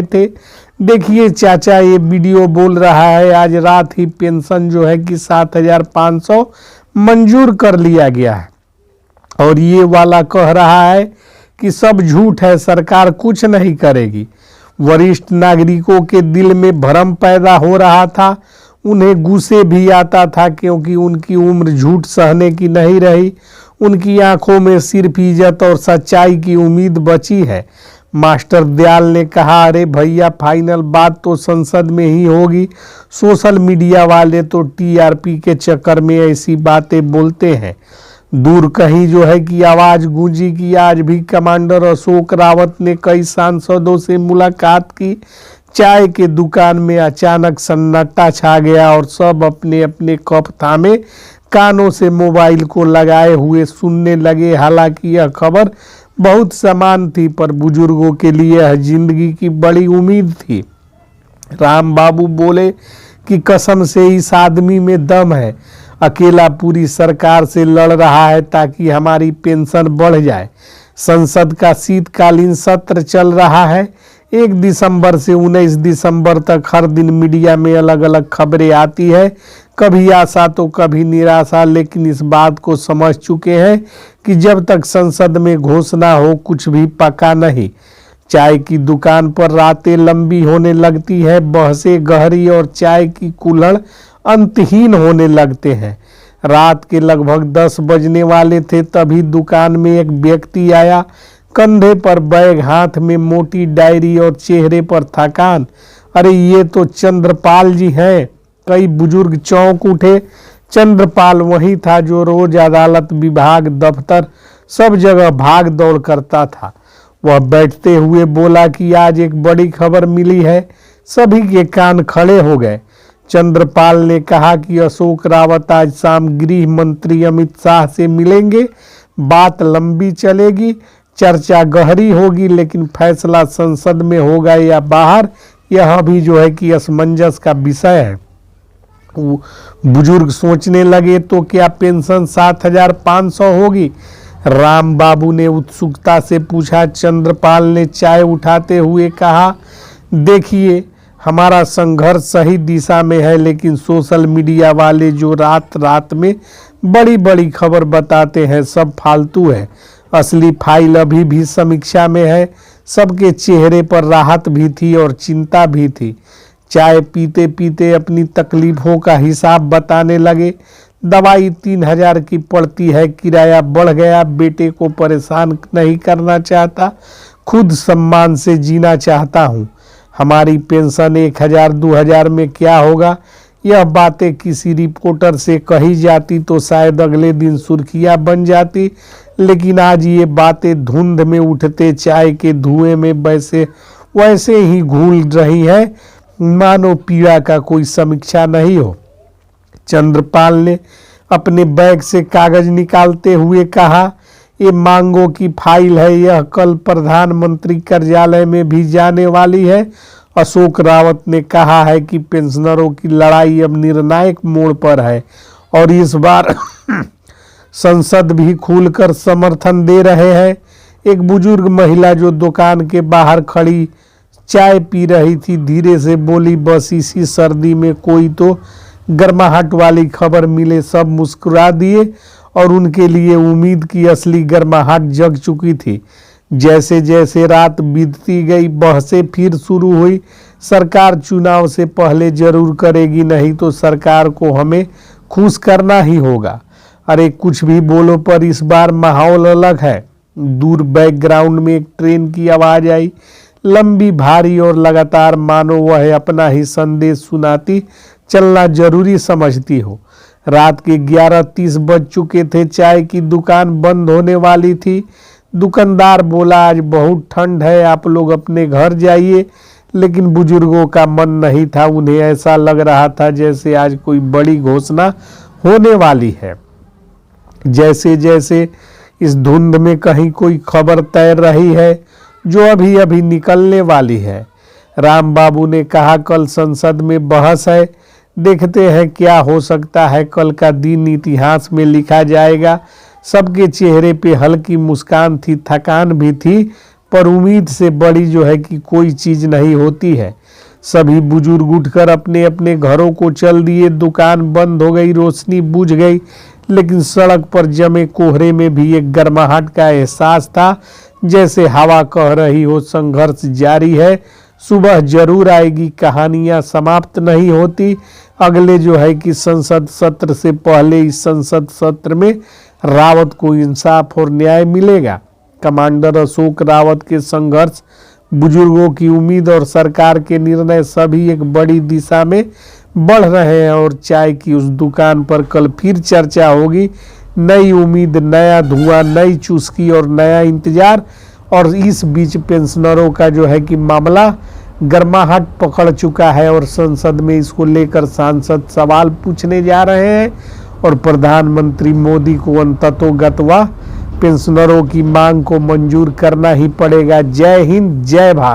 थे। देखिए चाचा, ये वीडियो बोल रहा है आज रात ही पेंशन जो है कि 7,500 मंजूर कर लिया गया है, और ये वाला कह रहा है कि सब झूठ है, सरकार कुछ नहीं करेगी। वरिष्ठ नागरिकों के दिल में भ्रम पैदा हो रहा था, उन्हें गुस्से भी आता था क्योंकि उनकी उम्र झूठ सहने की नहीं रही। उनकी आंखों में सिर्फ इज्जत और सच्चाई की उम्मीद बची है। मास्टर दयाल ने कहा, अरे भैया, फाइनल बात तो संसद में ही होगी। सोशल मीडिया वाले तो टीआरपी के चक्कर में ऐसी बातें बोलते हैं। दूर कहीं जो है कि आवाज गूंजी कि आज भी कमांडर अशोक रावत ने कई सांसदों से मुलाकात की। चाय के दुकान में अचानक सन्नाटा छा गया और सब अपने अपने कप थामे कानों से मोबाइल को लगाए हुए सुनने लगे। हालांकि यह खबर बहुत समान थी, पर बुजुर्गों के लिए यह जिंदगी की बड़ी उम्मीद थी। राम बाबू बोले कि कसम से इस आदमी में दम है, अकेला पूरी सरकार से लड़ रहा है ताकि हमारी पेंशन बढ़ जाए। संसद का शीतकालीन सत्र चल रहा है। 1 दिसंबर से 19 दिसंबर तक हर दिन मीडिया में अलग अलग खबरें आती है, कभी आशा तो कभी निराशा, लेकिन इस बात को समझ चुके हैं कि जब तक संसद में घोषणा हो कुछ भी पका नहीं। चाय की दुकान पर रातें लंबी होने लगती है, बहसें गहरी और चाय की कुल्हड़ अंतहीन होने लगते हैं। रात के लगभग 10 बजने वाले थे, तभी दुकान में एक व्यक्ति आया, कंधे पर बैग, हाथ में मोटी डायरी और चेहरे पर थकान। अरे ये तो चंद्रपाल जी हैं। कई बुजुर्ग चौंक उठे। चंद्रपाल वही था जो रोज अदालत, विभाग, दफ्तर सब जगह भाग दौड़ करता था। वह बैठते हुए बोला कि आज एक बड़ी खबर मिली है। सभी के कान खड़े हो गए। चंद्रपाल ने कहा कि अशोक रावत आज शाम गृह मंत्री अमित शाह से मिलेंगे। बात लंबी चलेगी, चर्चा गहरी होगी, लेकिन फैसला संसद में होगा या बाहर, यह भी जो है कि असमंजस का विषय है। बुजुर्ग सोचने लगे, तो क्या पेंशन 7,500 होगी? राम बाबू ने उत्सुकता से पूछा। चंद्रपाल ने चाय उठाते हुए कहा, देखिए, हमारा संघर्ष सही दिशा में है, लेकिन सोशल मीडिया वाले जो रात रात में बड़ी बड़ी खबर बताते हैं सब फालतू है। असली फाइल अभी भी समीक्षा में है। सबके चेहरे पर राहत भी थी और चिंता भी थी। चाय पीते पीते अपनी तकलीफों का हिसाब बताने लगे। दवाई 3,000 की पड़ती है, किराया बढ़ गया, बेटे को परेशान नहीं करना चाहता, खुद सम्मान से जीना चाहता हूँ। हमारी पेंशन 1,000-2,000 में क्या होगा? यह बातें किसी रिपोर्टर से कही जाती तो शायद अगले दिन सुर्खियां बन जाती, लेकिन आज ये बातें धुंध में उठते चाय के धुएं में वैसे ही घूल रही है, मानो पीड़ा का कोई समीक्षा नहीं हो। चंद्रपाल ने अपने बैग से कागज निकालते हुए कहा, ये मांगों की फाइल है, यह कल प्रधानमंत्री कार्यालय में भी जाने वाली है। अशोक रावत ने कहा है कि पेंशनरों की लड़ाई अब निर्णायक मोड़ पर है और इस बार संसद भी खुलकर समर्थन दे रहे हैं। एक बुजुर्ग महिला जो दुकान के बाहर खड़ी चाय पी रही थी, धीरे से बोली, बस इसी सर्दी में कोई तो गर्माहट वाली खबर मिले। सब मुस्कुरा दिए और उनके लिए उम्मीद की असली गर्माहट जग चुकी थी। जैसे जैसे रात बीतती गई, बहसें फिर शुरू हुई। सरकार चुनाव से पहले जरूर करेगी, नहीं तो सरकार को हमें खुश करना ही होगा। अरे कुछ भी बोलो, पर इस बार माहौल अलग है। दूर बैकग्राउंड में एक ट्रेन की आवाज आई, लंबी, भारी और लगातार, मानो वह अपना ही संदेश सुनाती चलना जरूरी समझती हो। रात के 11:30 बज चुके थे। चाय की दुकान बंद होने वाली थी। दुकानदार बोला, आज बहुत ठंड है, आप लोग अपने घर जाइए। लेकिन बुजुर्गों का मन नहीं था। उन्हें ऐसा लग रहा था जैसे आज कोई बड़ी घोषणा होने वाली है। जैसे जैसे इस धुंध में कहीं कोई खबर तैर रही है जो अभी अभी निकलने वाली है। राम बाबू ने कहा, कल संसद में बहस है, देखते हैं क्या हो सकता है। कल का दिन इतिहास में लिखा जाएगा। सबके चेहरे पे हल्की मुस्कान थी, थकान भी थी, पर उम्मीद से बड़ी जो है कि कोई चीज नहीं होती है। सभी बुजुर्ग उठकर अपने अपने घरों को चल दिए। दुकान बंद हो गई, रोशनी बुझ गई, लेकिन सड़क पर जमे कोहरे में भी एक गर्माहट का एहसास था, जैसे हवा कह रही हो संघर्ष जारी है, सुबह जरूर आएगी, कहानियां समाप्त नहीं होती। अगले जो है कि संसद सत्र से पहले इस संसद सत्र में रावत को इंसाफ और न्याय मिलेगा। कमांडर अशोक रावत के संघर्ष, बुजुर्गों की उम्मीद और सरकार के निर्णय सभी एक बड़ी दिशा में बढ़ रहे हैं और चाय की उस दुकान पर कल फिर चर्चा होगी। नई उम्मीद, नया धुआं, नई चुस्की और नया इंतजार। और इस बीच पेंशनरों का जो है कि मामला गर्माहट पकड़ चुका है और संसद में इसको लेकर सांसद सवाल पूछने जा रहे हैं और प्रधानमंत्री मोदी को अंततोगत्वा पेंशनरों की मांग को मंजूर करना ही पड़ेगा। जय हिंद, जय भारत।